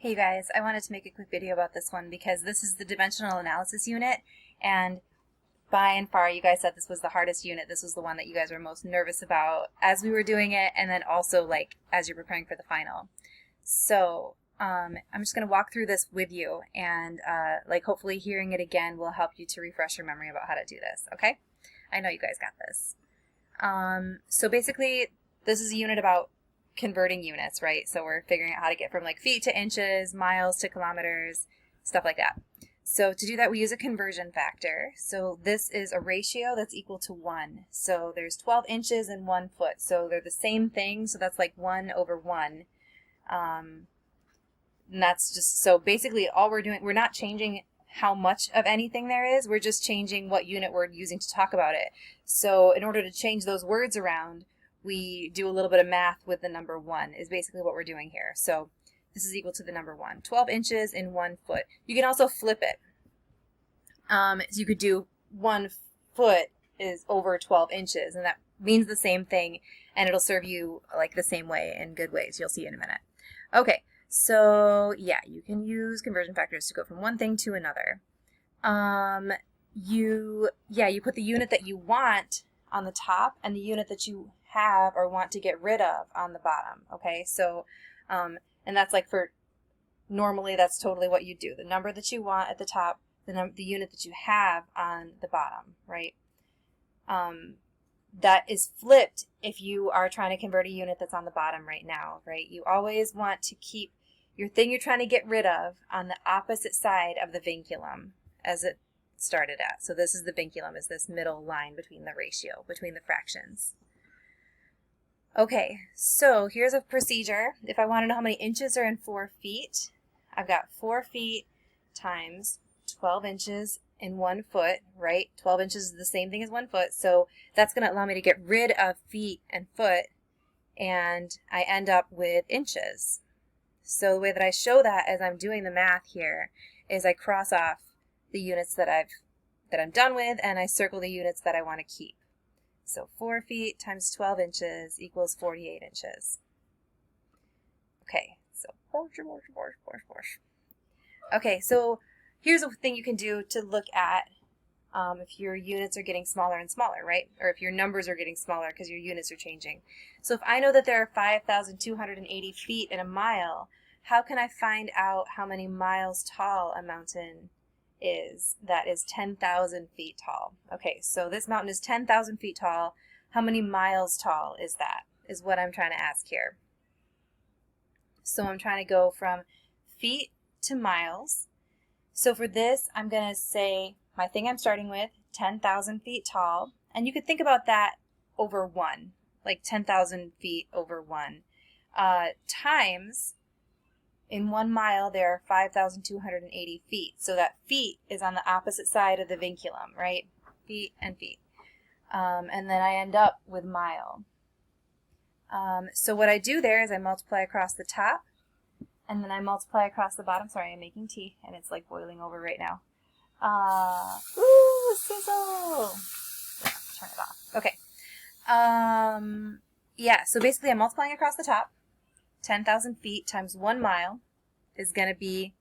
Hey you guys, I wanted to make a quick video about this one because this is the dimensional analysis unit, and by and far you guys said this was the hardest unit. This was the one that you guys were most nervous about as we were doing it, and then also like as you're preparing for the final. So I'm just going to walk through this with you, and like hopefully hearing it again will help you to refresh your memory about how to do this, okay? I know you guys got this. So basically this is a unit about converting units, right? So we're figuring out how to get from like feet to inches, miles to kilometers, stuff like that. So to do that, we use a conversion factor. So this is a ratio that's equal to 1. So there's 12 inches and 1 foot. So they're the same thing. So that's like 1 over 1. And that's just, so basically all we're doing, we're not changing how much of anything there is. We're just changing what unit we're using to talk about it. So in order to change those words around, we do a little bit of math with the number 1 is basically what we're doing here. So this is equal to the number 1. 12 inches in 1 foot. You can also flip it. So you could do 1 foot is over 12 inches, and that means the same thing, and it'll serve you like the same way in good ways. You'll see in a minute. Okay, so yeah, you can use conversion factors to go from one thing to another. You put the unit that you want on the top and the unit that you have or want to get rid of on the bottom. Okay, so and that's like for normally that's totally what you do. The number that you want at the top, the unit that you have on the bottom, right? That is flipped if you are trying to convert a unit that's on the bottom right now, right? You always want to keep your thing you're trying to get rid of on the opposite side of the vinculum as it started at. So this is the vinculum, is this middle line between the ratio, between the fractions. Okay, so here's a procedure. If I want to know how many inches are in 4 feet, I've got 4 feet times 12 inches in 1 foot, right? 12 inches is the same thing as 1 foot, so that's going to allow me to get rid of feet and foot, and I end up with inches. So the way that I show that as I'm doing the math here is I cross off the units that I'm done with, and I circle the units that I want to keep. So 4 feet times 12 inches equals 48 inches. Okay, so okay, so here's a thing you can do to look at if your units are getting smaller and smaller, right? Or if your numbers are getting smaller because your units are changing. So if I know that there are 5,280 feet in a mile, how can I find out how many miles tall a mountain is that is 10,000 feet tall? Okay, so this mountain is 10,000 feet tall. How many miles tall is that? Is what I'm trying to ask here. So I'm trying to go from feet to miles. So for this, I'm going to say my thing I'm starting with, 10,000 feet tall. And you could think about that over 1, like 10,000 feet over 1, times, in 1 mile, there are 5,280 feet. So that feet is on the opposite side of the vinculum, right? Feet and feet. And then I end up with mile. So what I do there is I multiply across the top, and then I multiply across the bottom. Sorry, I'm making tea, and it's like boiling over right now. Ooh, sizzle! Turn it off. Okay. Yeah, so basically I'm multiplying across the top. 10,000 feet times 1 mile is going to be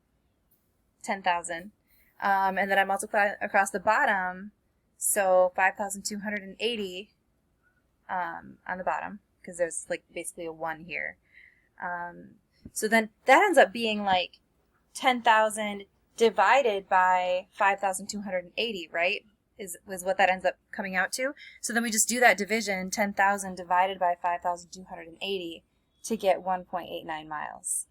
10,000. And then I multiply across the bottom, so 5,280 on the bottom, because there's like basically a 1 here. So then that ends up being like 10,000 divided by 5,280, right? Is what that ends up coming out to. So then we just do that division, 10,000 divided by 5,280, to get 1.89 miles.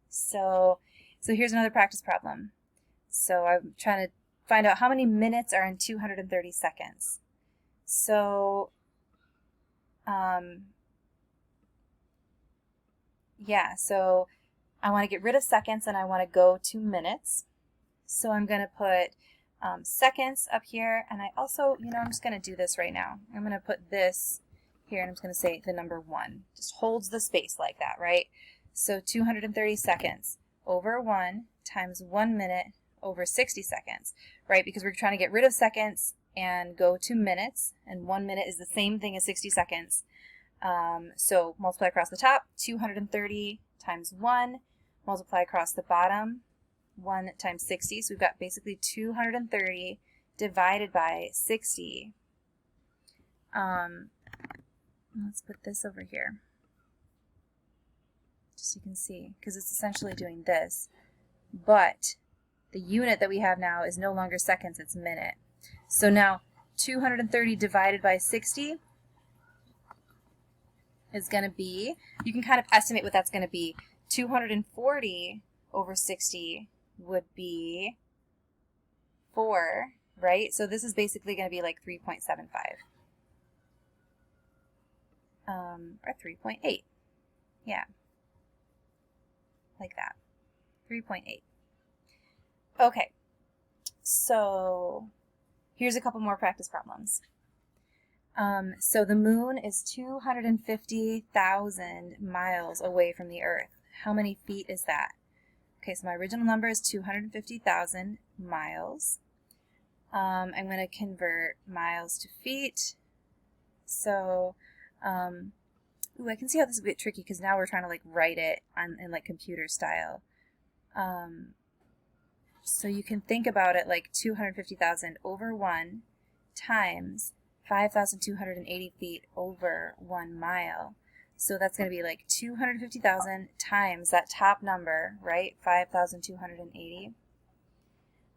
So here's another practice problem. So I'm trying to find out how many minutes are in 230 seconds. So, yeah, so I want to get rid of seconds and I want to go to minutes. So I'm going to put seconds up here, and I also, I'm just going to do this right now. I'm going to put this here, and I'm just going to say the number 1. Just holds the space like that, right? So 230 seconds over 1 times 1 minute over 60 seconds, right? Because we're trying to get rid of seconds and go to minutes, and 1 minute is the same thing as 60 seconds. So multiply across the top, 230 times 1, multiply across the bottom, 1 times 60. So we've got basically 230 divided by 60. Let's put this over here, just so you can see, because it's essentially doing this. But the unit that we have now is no longer seconds, it's minute. So now 230 divided by 60 is going to be, you can kind of estimate what that's going to be. 240 over 60 would be 4, right? So this is basically going to be like 3.75. Or 3.8. Yeah. Like that. 3.8. Okay. So here's a couple more practice problems. So the moon is 250,000 miles away from the Earth. How many feet is that? Okay, so my original number is 250,000 miles. I'm going to convert miles to feet. So, ooh, I can see how this is a bit tricky because now we're trying to like write it in like computer style. So you can think about it like 250,000 over 1 times 5,280 feet over 1 mile. So that's going to be like 250,000 times that top number, right? 5,280.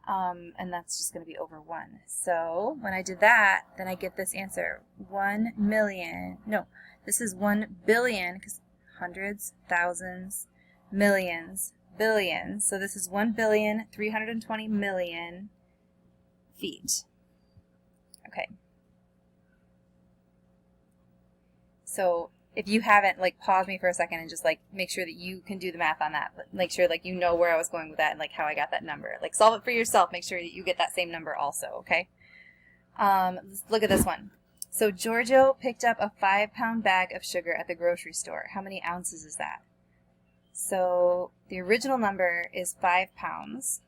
And that's just going to be over 1. So when I did that, then I get this answer. 1 million. No, this is 1 billion, because hundreds, thousands, millions, billions. So this is 1,320,000,000 feet. Okay. So if you haven't, like, pause me for a second and just like make sure that you can do the math on that. Make sure like you know where I was going with that and like how I got that number. Like solve it for yourself. Make sure that you get that same number also, okay? Let's look at this one. So Giorgio picked up a 5-pound bag of sugar at the grocery store. How many ounces is that? So the original number is 5 pounds.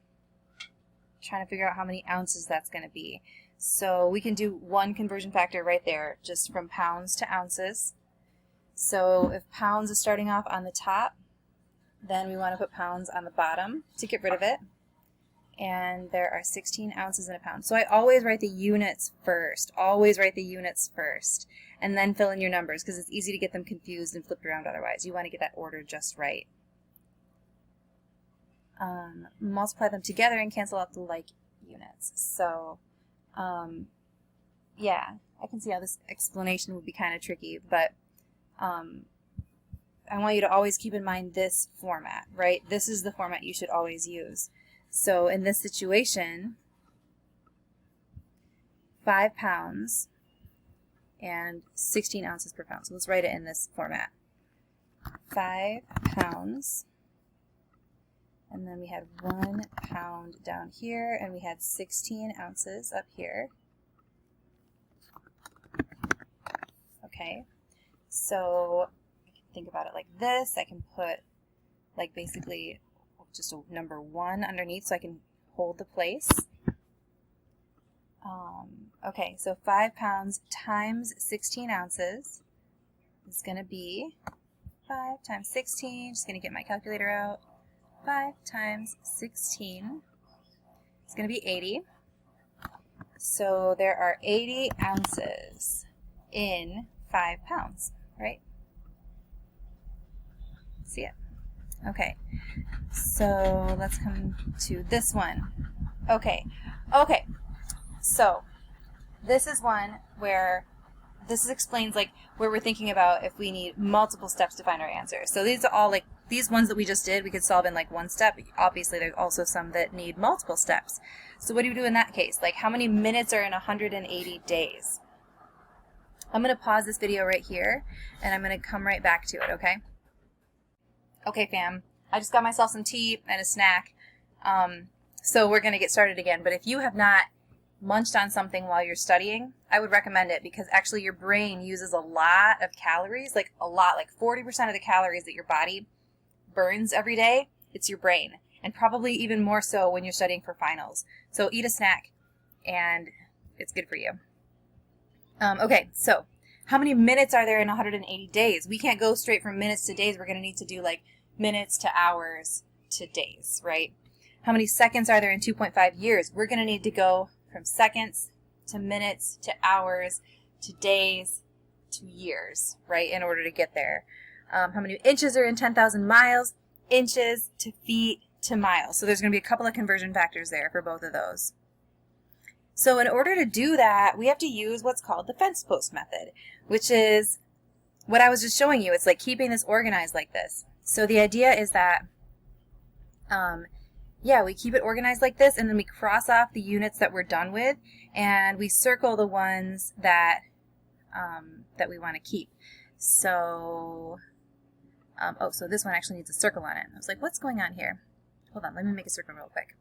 Trying to figure out how many ounces that's going to be. So we can do one conversion factor right there, just from pounds to ounces. So if pounds is starting off on the top, then we want to put pounds on the bottom to get rid of it. And there are 16 ounces in a pound. So I always write the units first. Always write the units first. And then fill in your numbers, because it's easy to get them confused and flipped around otherwise. You want to get that order just right. Multiply them together and cancel out the like units. So, yeah, I can see how this explanation would be kind of tricky, but I want you to always keep in mind this format, right? This is the format you should always use. So in this situation, 5 pounds and 16 ounces per pound. So let's write it in this format. 5 pounds, and then we had 1 pound down here, and we had 16 ounces up here. Okay, so I can think about it like this. I can put like basically just a number 1 underneath so I can hold the place. Okay, so 5 pounds times 16 ounces is going to be 5 times 16. Just going to get my calculator out. 5 times 16 is going to be 80. So there are 80 ounces in 5 pounds, right? See it? Okay, so let's come to this one. Okay, so this is one where this explains like where we're thinking about if we need multiple steps to find our answer. So these are all like, these ones that we just did, we could solve in like one step. Obviously there's also some that need multiple steps. So what do we do in that case? Like how many minutes are in 180 days? I'm going to pause this video right here and I'm going to come right back to it, okay? Okay, fam, I just got myself some tea and a snack, so we're going to get started again. But if you have not munched on something while you're studying, I would recommend it, because actually your brain uses a lot of calories, like a lot, like 40% of the calories that your body burns every day, it's your brain, and probably even more so when you're studying for finals. So eat a snack, and it's good for you. Okay, so How many minutes are there in 180 days? We can't go straight from minutes to days. We're going to need to do like minutes to hours to days, right? How many seconds are there in 2.5 years? We're going to need to go from seconds to minutes to hours to days to years, right, in order to get there. How many inches are in 10,000 miles? Inches to feet to miles. So there's going to be a couple of conversion factors there for both of those. So in order to do that, we have to use what's called the fence post method, which is what I was just showing you. It's like keeping this organized like this. So the idea is that, we keep it organized like this, and then we cross off the units that we're done with, and we circle the ones that that we want to keep. So, so this one actually needs a circle on it. I was like, what's going on here? Hold on, let me make a circle real quick.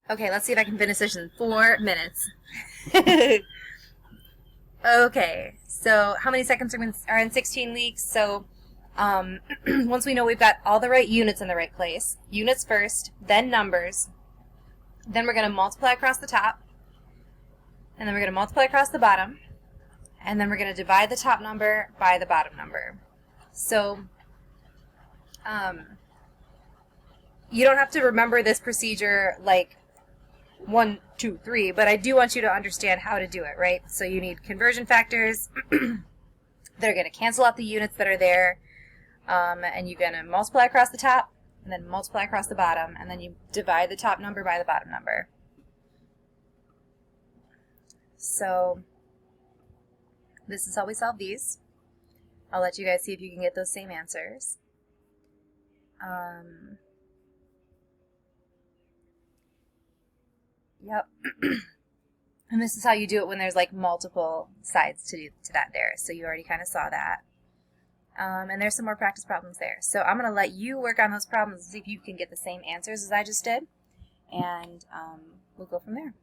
Okay, let's see if I can finish this in 4 minutes. Okay, so how many seconds are in 16 weeks? So once we know we've got all the right units in the right place, units first, then numbers, then we're going to multiply across the top, and then we're going to multiply across the bottom, and then we're going to divide the top number by the bottom number. So you don't have to remember this procedure like 1, 2, 3, but I do want you to understand how to do it, right? So you need conversion factors that are going to cancel out the units that are there, and you're going to multiply across the top, and then multiply across the bottom, and then you divide the top number by the bottom number. So this is how we solve these. I'll let you guys see if you can get those same answers. Yep. And this is how you do it when there's like multiple sides to that there. So you already kind of saw that. And there's some more practice problems there. So I'm going to let you work on those problems and see if you can get the same answers as I just did. And we'll go from there.